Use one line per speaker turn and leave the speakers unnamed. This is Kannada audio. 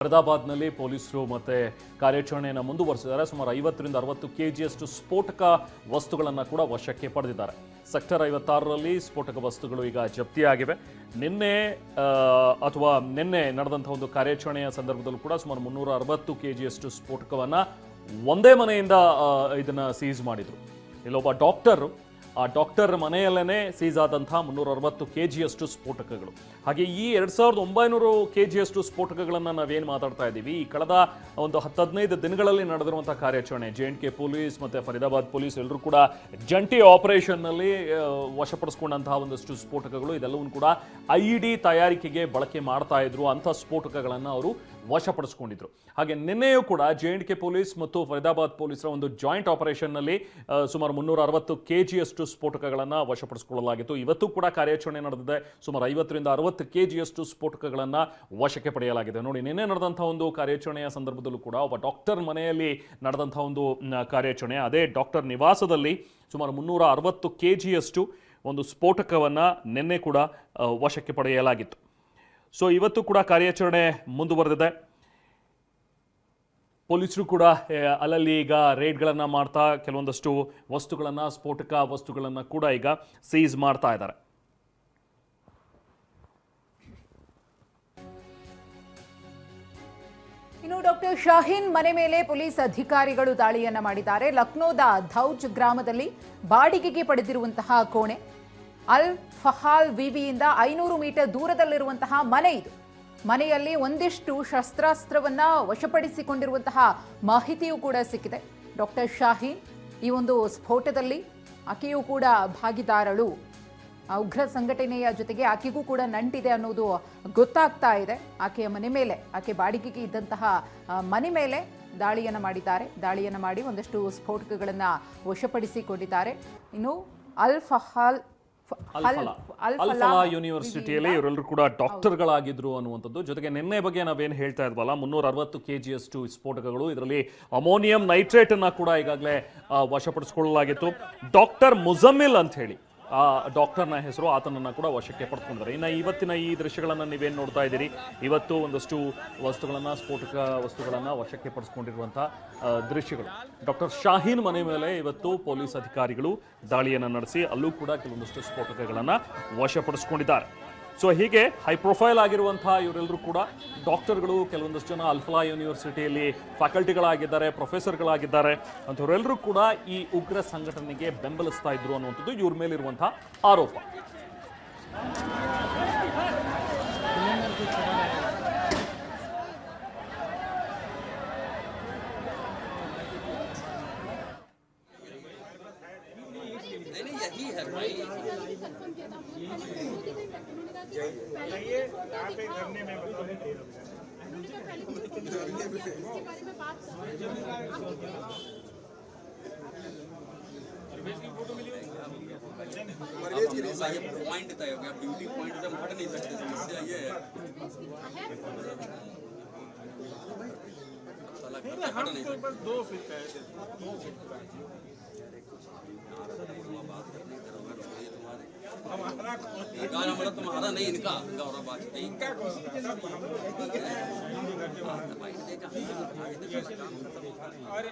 ಫರೀದಾಬಾದ್ನಲ್ಲಿ ಪೊಲೀಸರು ಮತ್ತೆ ಕಾರ್ಯಾಚರಣೆಯನ್ನು ಮುಂದುವರಿಸಿದ್ದಾರೆ. ಸುಮಾರು 50ರಿಂದ 60 ಕೆಜಿಯಷ್ಟು ಸ್ಫೋಟಕ ವಸ್ತುಗಳನ್ನು ಕೂಡ ವಶಕ್ಕೆ ಪಡೆದಿದ್ದಾರೆ. ಸೆಕ್ಟರ್ 56ರಲ್ಲಿ ಸ್ಫೋಟಕ ವಸ್ತುಗಳು ಈಗ ಜಪ್ತಿಯಾಗಿವೆ. ನಿನ್ನೆ ನಡೆದಂತಹ ಒಂದು ಕಾರ್ಯಾಚರಣೆಯ ಸಂದರ್ಭದಲ್ಲೂ ಕೂಡ ಸುಮಾರು 360 ಕೆಜಿಯಷ್ಟು ಸ್ಫೋಟಕವನ್ನು ಒಂದೇ ಮನೆಯಿಂದ ಇದನ್ನು ಸೀಸ್ ಮಾಡಿದರು. ಇಲ್ಲೊಬ್ಬ ಆ ಡಾಕ್ಟರ್ ಮನೆಯಲ್ಲೇ ಸೀಸ್ ಆದಂತಹ 360 ಕೆಜಿಯಷ್ಟು ಸ್ಫೋಟಕಗಳು. ಹಾಗೆ ಈ 2900 ಕೆಜಿಯಷ್ಟು ಸ್ಫೋಟಕಗಳನ್ನು ನಾವೇನು ಮಾತಾಡ್ತಾ ಇದ್ದೀವಿ, ಈ ಕಳೆದ ಒಂದು 10-15 ದಿನಗಳಲ್ಲಿ ನಡೆದಿರುವಂತಹ ಕಾರ್ಯಾಚರಣೆ JNK ಪೊಲೀಸ್ ಮತ್ತು ಫರೀದಾಬಾದ್ ಪೊಲೀಸ್ ಎಲ್ಲರೂ ಕೂಡ ಜಂಟಿ ಆಪರೇಷನ್ನಲ್ಲಿ ವಶಪಡಿಸಿಕೊಂಡಂತಹ ಒಂದಷ್ಟು ಸ್ಫೋಟಕಗಳು ಇದೆಲ್ಲವೂ ಕೂಡ IED ತಯಾರಿಕೆಗೆ ಬಳಕೆ ಮಾಡ್ತಾ ಇದ್ರು. ಅಂಥ ಸ್ಫೋಟಕಗಳನ್ನು ಅವರು ವಶಪಡಿಸಿಕೊಂಡಿದ್ರು. ಹಾಗೆ ನಿನ್ನೆಯೂ ಕೂಡ JNK ಪೊಲೀಸ್ ಮತ್ತು ಫರೀದಾಬಾದ್ ಪೊಲೀಸರ ಒಂದು ಜಾಯಿಂಟ್ ಆಪರೇಷನ್ನಲ್ಲಿ ಸುಮಾರು 360 ಕೆಜಿಯಷ್ಟು ಸ್ಫೋಟಕಗಳನ್ನು ವಶಪಡಿಸಿಕೊಳ್ಳಲಾಗಿತ್ತು. ಇವತ್ತು ಕೂಡ ಕಾರ್ಯಾಚರಣೆ ನಡೆದಿದೆ. ಸುಮಾರು 50ರಿಂದ 60 ಕೆಜಿಯಷ್ಟು ಸ್ಫೋಟಕಗಳನ್ನು ವಶಕ್ಕೆ ಪಡೆಯಲಾಗಿದೆ. ನೋಡಿ, ನಿನ್ನೆ ನಡೆದಂತಹ ಒಂದು ಕಾರ್ಯಾಚರಣೆಯ ಸಂದರ್ಭದಲ್ಲೂ ಕೂಡ ಒಬ್ಬ ಡಾಕ್ಟರ್ ಮನೆಯಲ್ಲಿ ನಡೆದಂತಹ ಒಂದು ಕಾರ್ಯಾಚರಣೆ, ಅದೇ ಡಾಕ್ಟರ್ ನಿವಾಸದಲ್ಲಿ ಸುಮಾರು 360 ಕೆಜಿಯಷ್ಟು ಒಂದು ಸ್ಫೋಟಕವನ್ನು ನಿನ್ನೆ ಕೂಡ ವಶಕ್ಕೆ ಪಡೆಯಲಾಗಿತ್ತು. ಸೊ ಇವತ್ತು ಕೂಡ ಕಾರ್ಯಾಚರಣೆ ಮುಂದುವರೆದಿದೆ. ಪೊಲೀಸರು ಕೂಡ ಅಲ್ಲಲ್ಲಿ ಈಗ ರೇಡ್ಗಳನ್ನು ಮಾಡ್ತಾ ಕೆಲವೊಂದಷ್ಟು ವಸ್ತುಗಳನ್ನು, ಸ್ಫೋಟಕ ವಸ್ತುಗಳನ್ನು ಕೂಡ ಈಗ ಸೀಸ್ ಮಾಡ್ತಾ ಇದ್ದಾರೆ.
ಇನ್ನು ಡಾಕ್ಟರ್ ಶಾಹೀನ್ ಮನೆ ಮೇಲೆ ಪೊಲೀಸ್ ಅಧಿಕಾರಿಗಳು ದಾಳಿಯನ್ನ ಮಾಡಿದ್ದಾರೆ. ಲಕ್ನೋದ ಧೌಜ್ ಗ್ರಾಮದಲ್ಲಿ ಬಾಡಿಗೆಗೆ ಪಡೆದಿರುವಂತಹ ಕೋಣೆ, ಅಲ್ ಫಹಾಲ್ ವಿವಿಯಿಂದ 500 ಮೀಟರ್ ದೂರದಲ್ಲಿರುವಂತಹ ಮನೆ ಇದು. ಮನೆಯಲ್ಲಿ ಒಂದಿಷ್ಟು ಶಸ್ತ್ರಾಸ್ತ್ರವನ್ನ ವಶಪಡಿಸಿಕೊಂಡಿರುವಂತಹ ಮಾಹಿತಿಯೂ ಕೂಡ ಸಿಕ್ಕಿದೆ. ಡಾಕ್ಟರ್ ಶಾಹೀನ್ ಈ ಒಂದು ಸ್ಫೋಟದಲ್ಲಿ ಆಕೆಯೂ ಕೂಡ ಭಾಗಿದಾರಳು, ಉಗ್ರ ಸಂಘಟನೆಯ ಜೊತೆಗೆ ಆಕೆಗೂ ಕೂಡ ನಂಟಿದೆ ಅನ್ನೋದು ಗೊತ್ತಾಗ್ತಾ ಇದೆ. ಆಕೆಯ ಮನೆ ಮೇಲೆ, ಆಕೆ ಬಾಡಿಗೆಗೆ ಇದ್ದಂತಹ ಮನೆ ಮೇಲೆ ದಾಳಿಯನ್ನು ಮಾಡಿದ್ದಾರೆ. ದಾಳಿಯನ್ನು ಮಾಡಿ ಒಂದಷ್ಟು ಸ್ಫೋಟಕಗಳನ್ನು ವಶಪಡಿಸಿಕೊಂಡಿದ್ದಾರೆ. ಇನ್ನು ಅಲ್ ಫಹಾಲ್
ಯೂನಿವರ್ಸಿಟಿಯಲ್ಲಿ ಇವರೆಲ್ಲರೂ ಕೂಡ ಡಾಕ್ಟರ್ಗಳಾಗಿದ್ರು ಅನ್ನುವಂಥದ್ದು. ಜೊತೆಗೆ ನಿನ್ನೆ ಬಗ್ಗೆ ನಾವೇನು ಹೇಳ್ತಾ ಇದ್ವಲ್ಲ, 360 ಕೆಜಿಯಷ್ಟು ಸ್ಫೋಟಕಗಳು, ಇದರಲ್ಲಿ ಅಮೋನಿಯಂ ನೈಟ್ರೇಟ್ ಅನ್ನ ಕೂಡ ಈಗಾಗಲೇ ವಶಪಡಿಸಿಕೊಳ್ಳಲಾಗಿತ್ತು. ಡಾಕ್ಟರ್ ಮುಜಮ್ಮಿಲ್ ಅಂತ ಹೇಳಿ ಆ ಡಾಕ್ಟರ್ನ ಹೆಸರು, ಆತನನ್ನು ಕೂಡ ವಶಕ್ಕೆ ಪಡೆದುಕೊಂಡಿದ್ದಾರೆ. ಇನ್ನು ಇವತ್ತಿನ ಈ ದೃಶ್ಯಗಳನ್ನು ನೀವೇನು ನೋಡ್ತಾ ಇದ್ದೀರಿ, ಇವತ್ತು ಒಂದಷ್ಟು ವಸ್ತುಗಳನ್ನು, ಸ್ಫೋಟಕ ವಸ್ತುಗಳನ್ನು ವಶಕ್ಕೆ ಪಡಿಸ್ಕೊಂಡಿರುವಂತಹ ದೃಶ್ಯಗಳು. ಡಾಕ್ಟರ್ ಶಾಹೀನ್ ಮನೆ ಮೇಲೆ ಇವತ್ತು ಪೊಲೀಸ್ ಅಧಿಕಾರಿಗಳು ದಾಳಿಯನ್ನು ನಡೆಸಿ ಅಲ್ಲೂ ಕೂಡ ಕೆಲವೊಂದಷ್ಟು ಸ್ಫೋಟಕಗಳನ್ನು ವಶಪಡಿಸಿಕೊಂಡಿದ್ದಾರೆ. ಸೊ ಹೀಗೆ ಹೈ ಪ್ರೊಫೈಲ್ ಆಗಿರುವಂತಹ ಇವರೆಲ್ಲರೂ ಕೂಡ ಡಾಕ್ಟರ್ಗಳು, ಕೆಲವೊಂದಷ್ಟು ಜನ ಅಲ್ಫಲಾ ಯೂನಿವರ್ಸಿಟಿಯಲ್ಲಿ ಫ್ಯಾಕಲ್ಟಿಗಳಾಗಿದ್ದಾರೆ, ಪ್ರೊಫೆಸರ್ಗಳಾಗಿದ್ದಾರೆ. ಅಂಥವರೆಲ್ಲರೂ ಕೂಡ ಈ ಉಗ್ರ ಸಂಘಟನೆಗೆ ಬೆಂಬಲಿಸ್ತಾ ಇದ್ರು ಅನ್ನುವಂಥದ್ದು ಇವ್ರ ಮೇಲಿರುವಂತಹ ಆರೋಪ.
पॉइंट तय हो गया, ब्यूटी पॉइंट से हम हट नहीं सकते, समस्या ये है। हम तो बस 2 फीट है, हमारा तुम्हारा नहीं, इनका गौरव वाजपेयी इनका और